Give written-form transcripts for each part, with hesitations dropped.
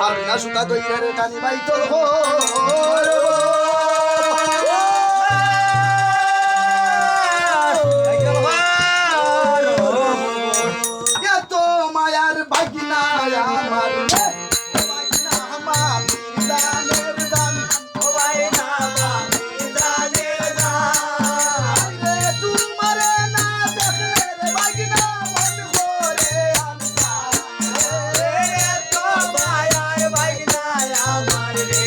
আর না সুতা দইরের কানি বাই তোর এত মায়ার বাগিনা আমার বাগিনা আমার দানের দান ও বাইনা বাগিনা দানের দান রে তোমারে না দেখলে রে বাগিনা মন করে আনসা রে এত মায়ার বাগিনা আমার রে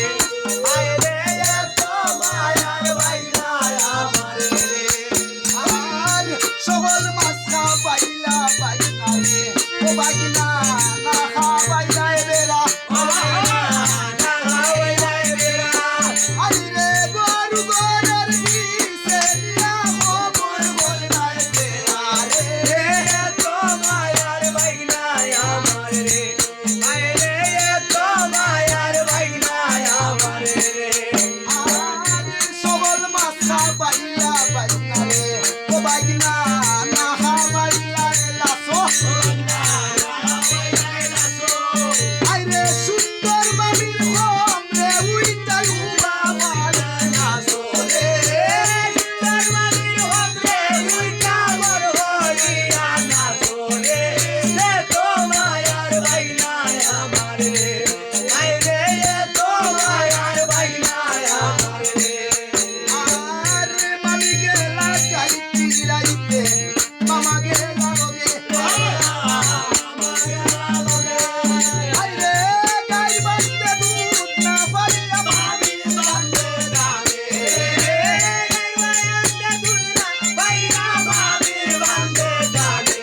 আয় রে এত মায়ার বাগিনা আমার রে আর সবল মাছটা পাইলা বাগিনা রে ও বাগিনা না খাওয়াইলা বেরা ও বাগিনা না খাওয়াইলা বেরা আইরে গরু গরের পিছে দিয়া খবর বললাই বেরা রে এত মায়ার বাগিনা আমার রে আইরে এত মায়ার বাগিনা আমার রে আর সবল মাছটা পাইলা বাগিনা রে ও বাগিনা না খাওয়াইলা লাসো আইরে সুন্দর বাবির হোম রে উইটাই উবা মারে নাচো রে সুন্দর বাবির হোম রে উইটা বড় হরিয়া নাচো রে রে তো মায়ার বাইনা আমার রে আইরে তো মায়ার বাইনা আমার রে আর মামি গেলা গাইতি রাইতে মামা গেলা লগে আইরে গাই বান্দে দুধ না পাইয়া ভাবি বান্দে ডাকে গাই বান্দে দুধ না পাইয়া ভাবি বান্দে ডাকে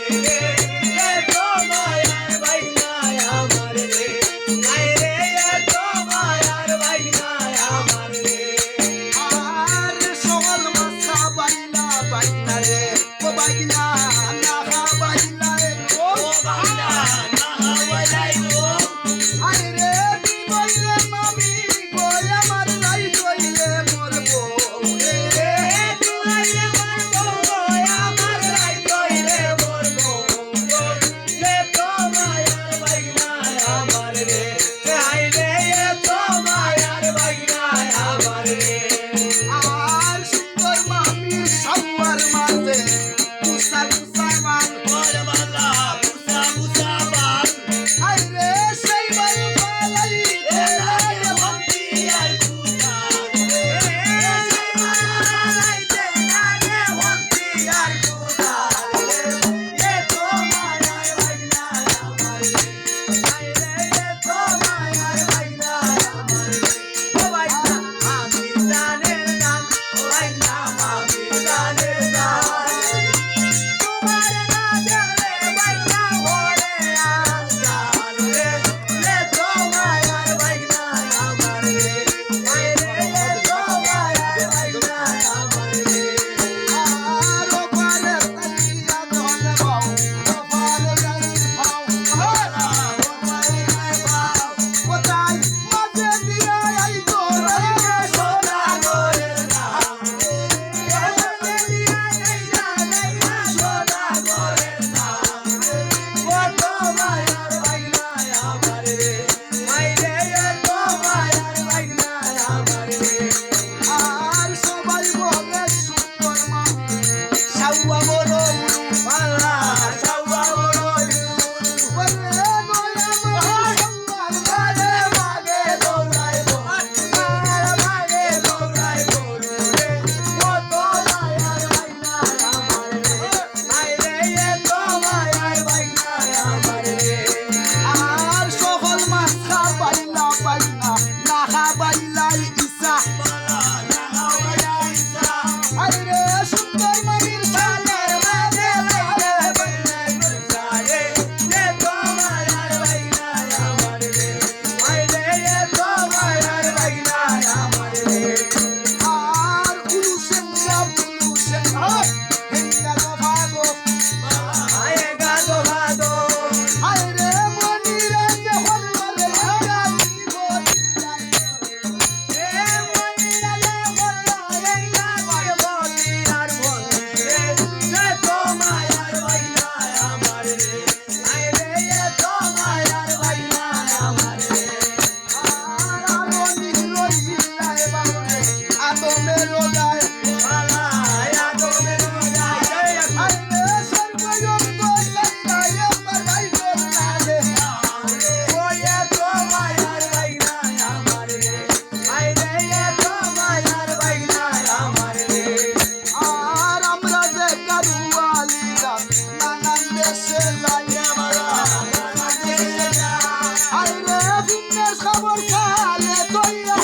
রে তো মায়ার বাইনা আমার রে আইরে তো মায়ার বাইনা আমার রে আর সকাল মাথা বাইনা বাইনা রে ও বাইনা না বাইনা রে ও বাইনা না বাইনা রে আইরে দি বইলে মামি কই আমার লাই কইলে মোর বউ রে তুই আইলে মোর বউ আমার লাই কইলে মোর বউ রে তো মায়ার বাইনা আমার রে আইরে তো মায়ার বাইনা আমার রে আর সুন্দর মামি সবার মাঝে কুসা কুসা মান বলে বালা কুসা কুসা মান আইরে সেই বাল পালাই লাগে ভক্তি আর কুসা রে সেই পালাই লাগে ভক্তি আর কুসা রে এ তো মায়ার বাইনা আমার রে আইরে এ তো মায়ার বাইনা আমার রে ও বাইনা আমি জানের নাম ও বাইনা আমি জানের নাম তোমার না দেখলে বাইনা ভরে আনসার রে রে তো খবর সালে তৈয়া